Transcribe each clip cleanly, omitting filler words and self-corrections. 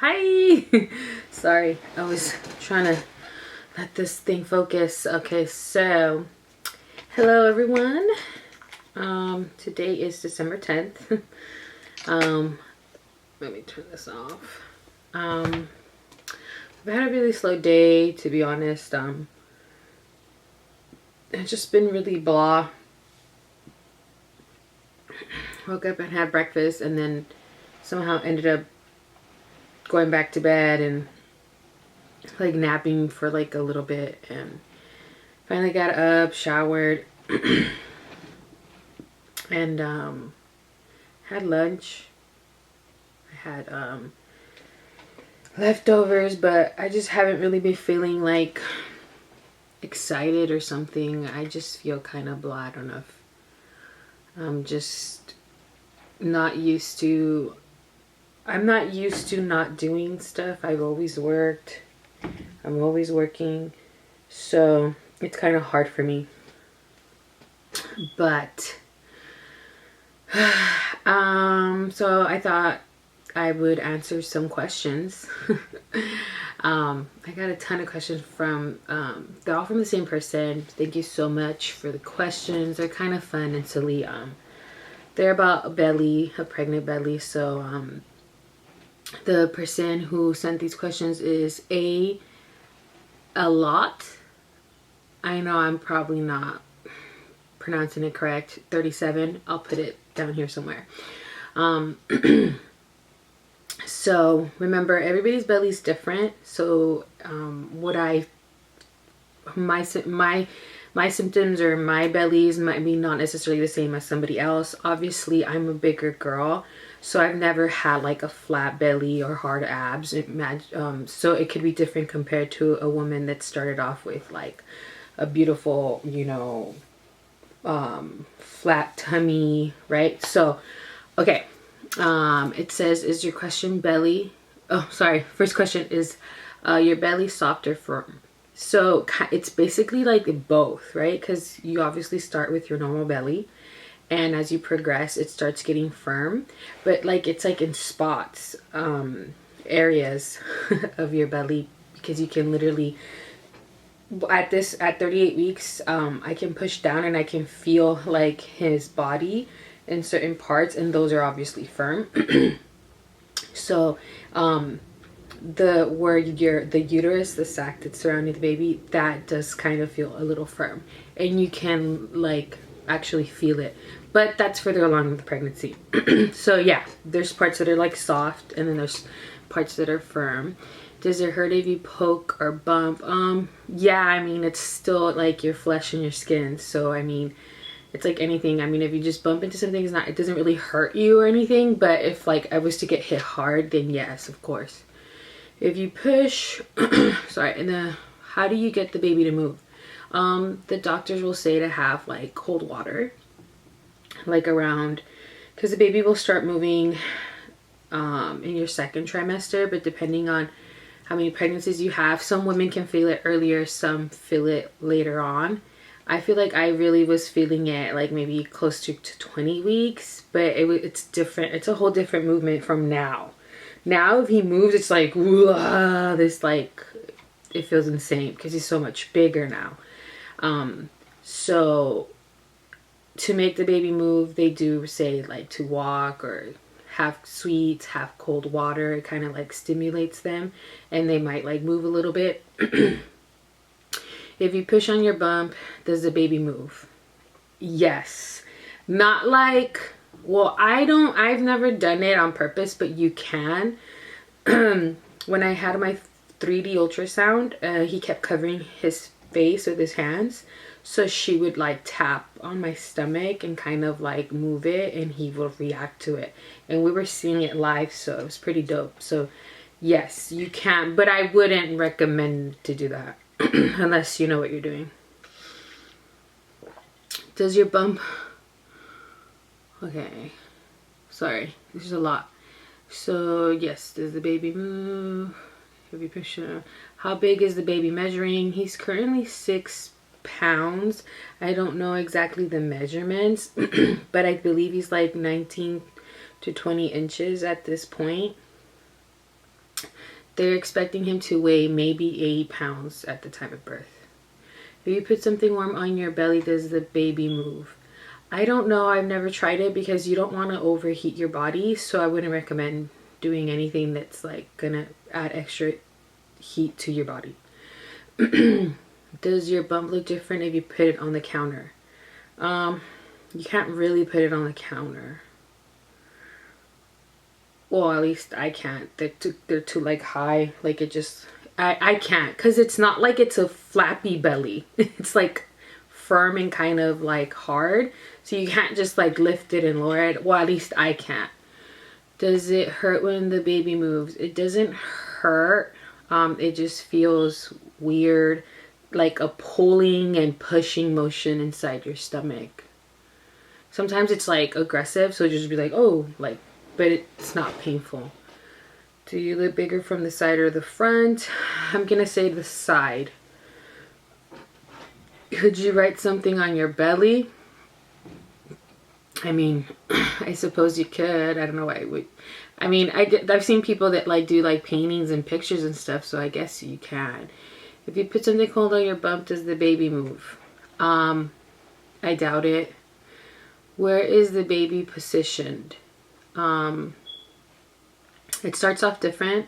Hi. Sorry, I was trying to let this thing focus. Okay, so hello everyone. Today is December 10th. Let me turn this off. I've had a really slow day, to be honest. It's just been really blah. Woke up and had breakfast and then somehow ended up going back to bed and like napping for like a little bit, and finally got up, showered, and had lunch. I had leftovers, but I just haven't really been feeling like excited or something. I just feel kind of blah. I don't know if I'm just not used to not doing stuff. I've always worked. I'm always working. So it's kind of hard for me. But so I thought I would answer some questions. I got a ton of questions from they're all from the same person. Thank you so much for the questions. They're kind of fun and silly. They're about a belly, a pregnant belly. So the person who sent these questions is a lot. I know I'm probably not pronouncing it correct. 37. I'll put it down here somewhere. So remember, everybody's belly is different. So my symptoms or my bellies might be not necessarily the same as somebody else. Obviously, I'm a bigger girl, so I've never had like a flat belly or hard abs. So it could be different compared to a woman that started off with like a beautiful, flat tummy, right? So, okay. It says, is your question belly? Oh, sorry. First question is, your belly soft or firm? So it's basically like both, right? Because you obviously start with your normal belly, and as you progress, it starts getting firm. But like it's like in spots, areas of your belly, because you can literally at 38 weeks, I can push down and I can feel like his body in certain parts, and those are obviously firm. So the uterus, the sac that's surrounding the baby, that does kind of feel a little firm, and you can like actually feel it, but that's further along in the pregnancy. So yeah, there's parts that are like soft, and then there's parts that are firm. Does it hurt if you poke or bump? Yeah, I mean, it's still like your flesh and your skin, so I mean, it's like anything. I mean, if you just bump into something, it doesn't really hurt you or anything. But if like I was to get hit hard, then yes, of course. If you push, sorry, and how do you get the baby to move? The doctors will say to have like cold water, like around, because the baby will start moving in your second trimester, but depending on how many pregnancies you have, some women can feel it earlier, some feel it later on. I feel like I really was feeling it like maybe close to 20 weeks, but it's different. It's a whole different movement from now. Now if he moves, it's like, this like, it feels insane because he's so much bigger now. So to make the baby move, they do say like to walk or have sweets, have cold water. It kind of like stimulates them, and they might like move a little bit. If you push on your bump, does the baby move? Yes. Not like, well, I've never done it on purpose, but you can. When I had my 3D ultrasound, he kept covering his face with his hands. So she would like tap on my stomach and kind of like move it, and he will react to it. And we were seeing it live, so it was pretty dope. So yes, you can, but I wouldn't recommend to do that unless you know what you're doing. Does your bump... Okay, sorry, this is a lot. So yes, does the baby move? Have you push it? How big is the baby measuring? He's currently 6 pounds. I don't know exactly the measurements, but I believe he's like 19 to 20 inches at this point. They're expecting him to weigh maybe 8 pounds at the time of birth. If you put something warm on your belly, does the baby move? I don't know. I've never tried it because you don't want to overheat your body. So I wouldn't recommend doing anything that's like gonna add extra heat to your body. Does your bump look different if you put it on the counter? You can't really put it on the counter. Well, at least I can't. They're too like high. Like it just, I can't, because it's not like it's a flappy belly. It's like firm and kind of like hard. So you can't just like lift it and lower it. Well, at least I can't. Does it hurt when the baby moves? It doesn't hurt. It just feels weird, like a pulling and pushing motion inside your stomach. Sometimes it's like aggressive, so just be like, oh, like, but it's not painful. Do you look bigger from the side or the front? I'm gonna say the side. Could you write something on your belly? I mean, I suppose you could. I don't know why I would. I mean, I've seen people that like do like paintings and pictures and stuff, so I guess you can. If you put something cold on your bump, does the baby move? I doubt it. Where is the baby positioned? It starts off different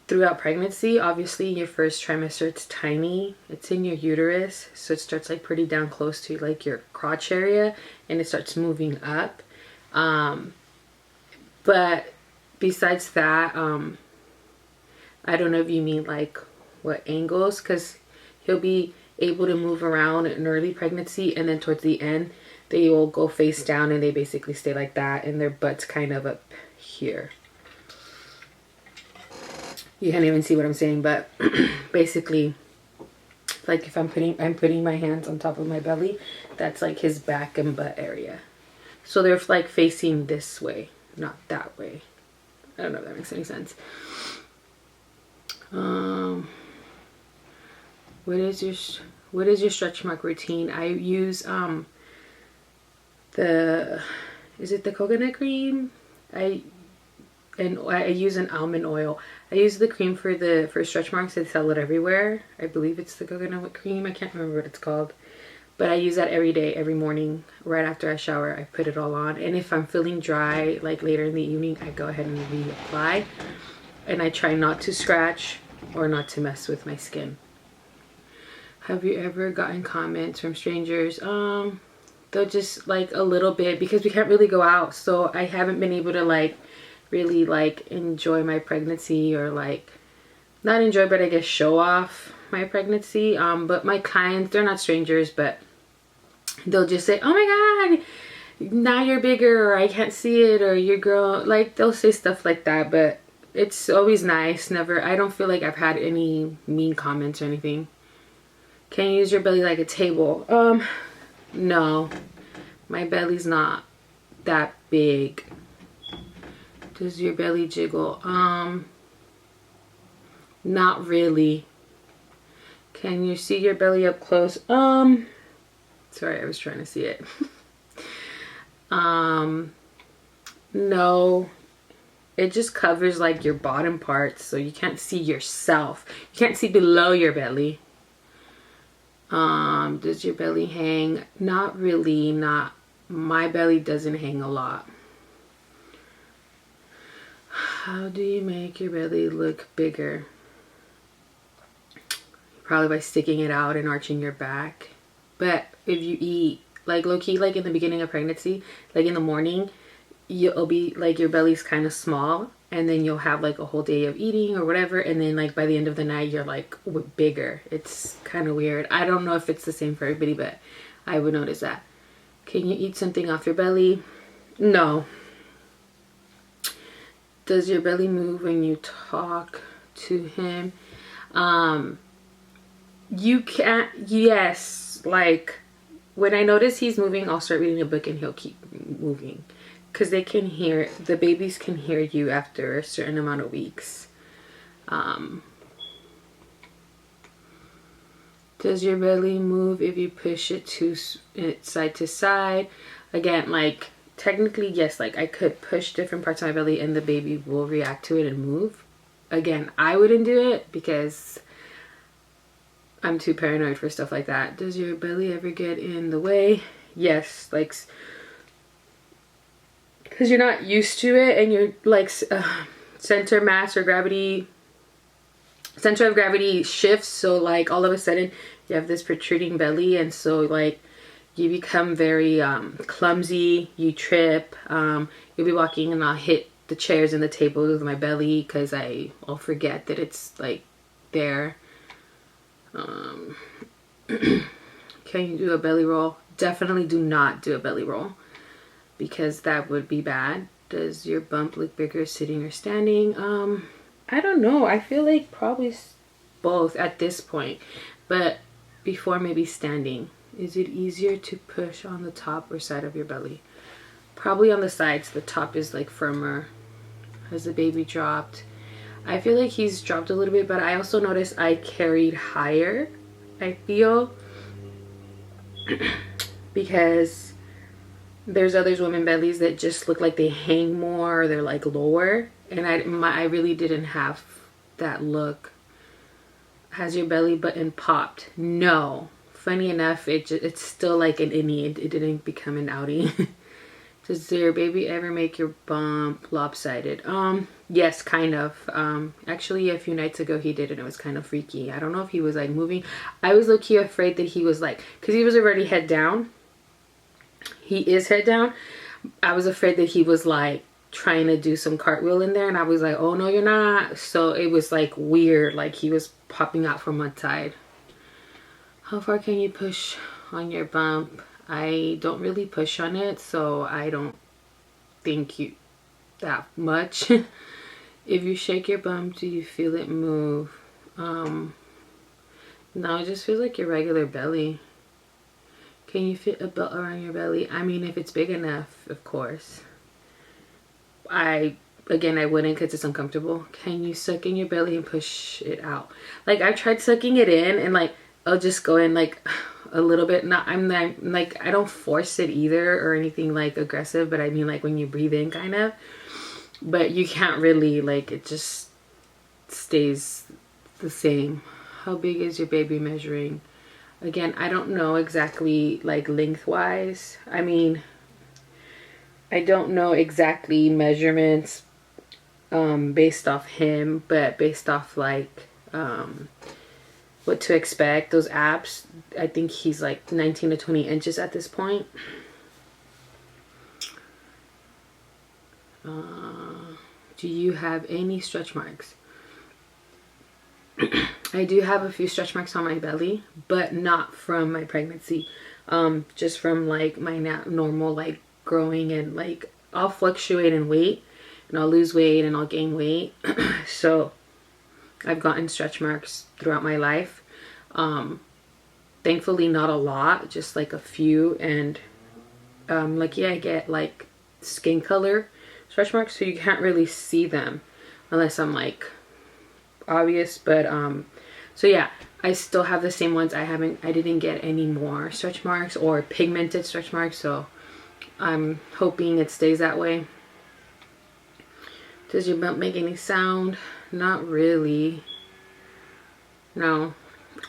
throughout pregnancy. Obviously, your first trimester, it's tiny. It's in your uterus, so it starts like pretty down close to like your crotch area, and it starts moving up. But besides that, I don't know if you mean like what angles, because he'll be able to move around in early pregnancy, and then towards the end they will go face down and they basically stay like that, and their butt's kind of up here. You can't even see what I'm saying, but basically, like if I'm putting my hands on top of my belly, that's like his back and butt area. So they're like facing this way, not that way. I don't know if that makes any sense. What is your stretch mark routine? I use is it the coconut cream? I use an almond oil. I use the cream for stretch marks. They sell it everywhere. I believe it's the coconut cream. I can't remember what it's called. But I use that every day, every morning, right after I shower. I put it all on. And if I'm feeling dry, like later in the evening, I go ahead and reapply. And I try not to scratch or not to mess with my skin. Have you ever gotten comments from strangers? They'll just like a little bit, because we can't really go out. So I haven't been able to like really like enjoy my pregnancy, or like not enjoy, but I guess show off my pregnancy. But my clients, they're not strangers, but they'll just say, oh my god, now you're bigger, or I can't see it, or your girl, like they'll say stuff like that. But it's always nice. Never, I don't feel like I've had any mean comments or anything. Can you use your belly like a table? No, my belly's not that big. Does your belly jiggle? Not really. Can you see your belly up close? Sorry, I was trying to see it. No. It just covers like your bottom parts, so you can't see yourself. You can't see below your belly. Does your belly hang? Not really. My belly doesn't hang a lot. How do you make your belly look bigger? Probably by sticking it out and arching your back. But if you eat, like low-key, like in the beginning of pregnancy, like in the morning, you'll be like, your belly's kind of small, and then you'll have like a whole day of eating or whatever, and then like by the end of the night you're like bigger. It's kind of weird. I don't know if it's the same for everybody, but I would notice that. Can you eat something off your belly? No. Does your belly move when you talk to him? You can't. Yes, like when I notice he's moving, I'll start reading a book and he'll keep moving, because they can hear, the babies can hear you after a certain amount of weeks. Does your belly move if you push it side to side? Again, like technically yes, like I could push different parts of my belly and the baby will react to it and move. again, I wouldn't do it because I'm too paranoid for stuff like that. Does your belly ever get in the way? Yes, like, because you're not used to it, and you're like center of gravity shifts, so like all of a sudden you have this protruding belly, and so like you become very clumsy, you trip, you'll be walking and I'll hit the chairs and the tables with my belly because I'll forget that it's like there. Can you do a belly roll? Definitely do not do a belly roll because that would be bad. Does your bump look bigger sitting or standing? I don't know. I feel like probably both at this point, but before maybe standing. Is it easier to push on the top or side of your belly? Probably on the sides. The top is like firmer. Has the baby dropped? I feel like he's dropped a little bit, but I also noticed I carried higher, I feel, because there's other women bellies that just look like they hang more, or they're like lower, and I really didn't have that look. Has your belly button popped? No. Funny enough, it's still like an innie. It didn't become an outie. Does your baby ever make your bump lopsided? Yes, kind of. Actually, a few nights ago he did, and it was kind of freaky. I don't know if he was like moving. I was low-key afraid that he was like, because he was already head down. He is head down. I was afraid that he was like trying to do some cartwheel in there, and I was like, oh no, you're not. So it was like weird, like he was popping out from one side. How far can you push on your bump? I don't really push on it, so I don't think you that much. If you shake your bump, do you feel it move? No, it just feels like your regular belly. Can you fit a belt around your belly? I mean, if it's big enough, of course. Again, I wouldn't because it's uncomfortable. Can you suck in your belly and push it out? Like, I've tried sucking it in, and like I'll just go in like a little bit. I'm not like, I don't force it either or anything like aggressive, but I mean like when you breathe in kind of, but you can't really, like, it just stays the same. How big is your baby measuring? Again, I don't know exactly like lengthwise. I mean, I don't know exactly measurements based off him, but based off like what to expect, those apps, I think he's like 19 to 20 inches at this point. Do you have any stretch marks? I do have a few stretch marks on my belly, but not from my pregnancy. Just from like my normal like growing, and like I'll fluctuate in weight and I'll lose weight and I'll gain weight. So I've gotten stretch marks throughout my life. Thankfully not a lot, just like a few, and like, yeah, I get like skin color stretch marks, so you can't really see them unless I'm like obvious, but so yeah, I still have the same ones. I didn't get any more stretch marks or pigmented stretch marks, so I'm hoping it stays that way. Does your bump make any sound? Not really. No.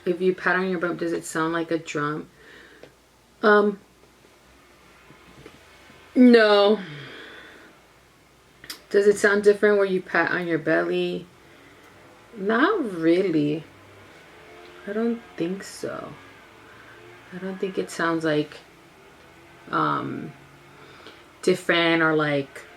If you pat on your bump, does it sound like a drum? No. Does it sound different where you pat on your belly? Not really. I don't think so. I don't think it sounds like different, or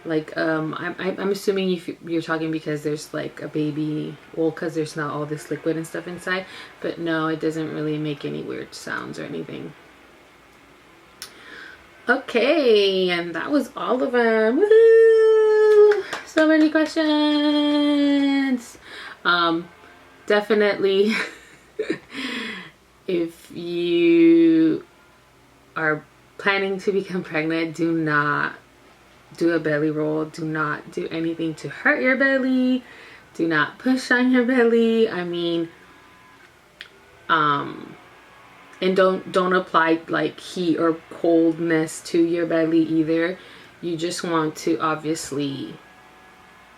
I'm assuming if you're talking because there's like a baby, well, because there's not all this liquid and stuff inside, but no, it doesn't really make any weird sounds or anything. Okay, and that was all of them. Woohoo! So many questions. Definitely if you are planning to become pregnant, do not do a belly roll. Do not do anything to hurt your belly. Do not push on your belly. I mean, and don't apply like heat or coldness to your belly either. You just want to obviously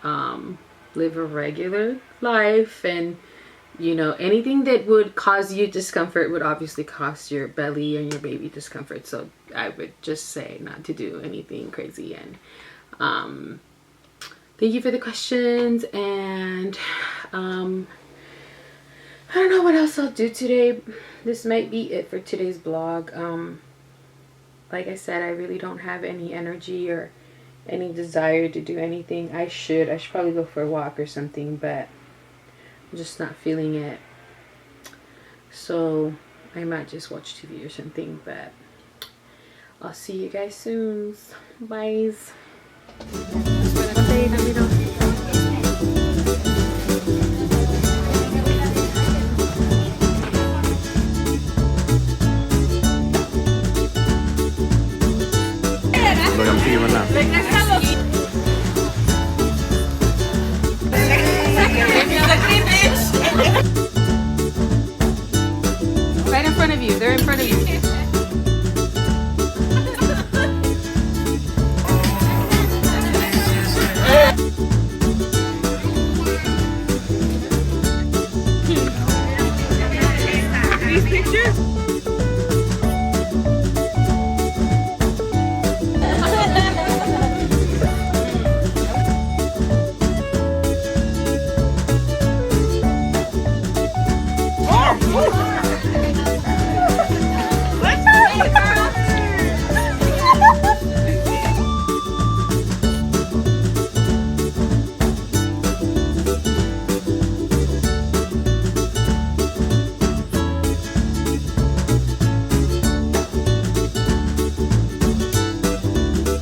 live a regular life, and you know, anything that would cause you discomfort would obviously cause your belly and your baby discomfort. So I would just say not to do anything crazy. And thank you for the questions, and I don't know what else I'll do today. This might be it for today's vlog. Like I said, I really don't have any energy or any desire to do anything. I should probably go for a walk or something, but I'm just not feeling it. So I might just watch TV or something, but I'll see you guys soon. Bye. Right in front of you. They're in front of you.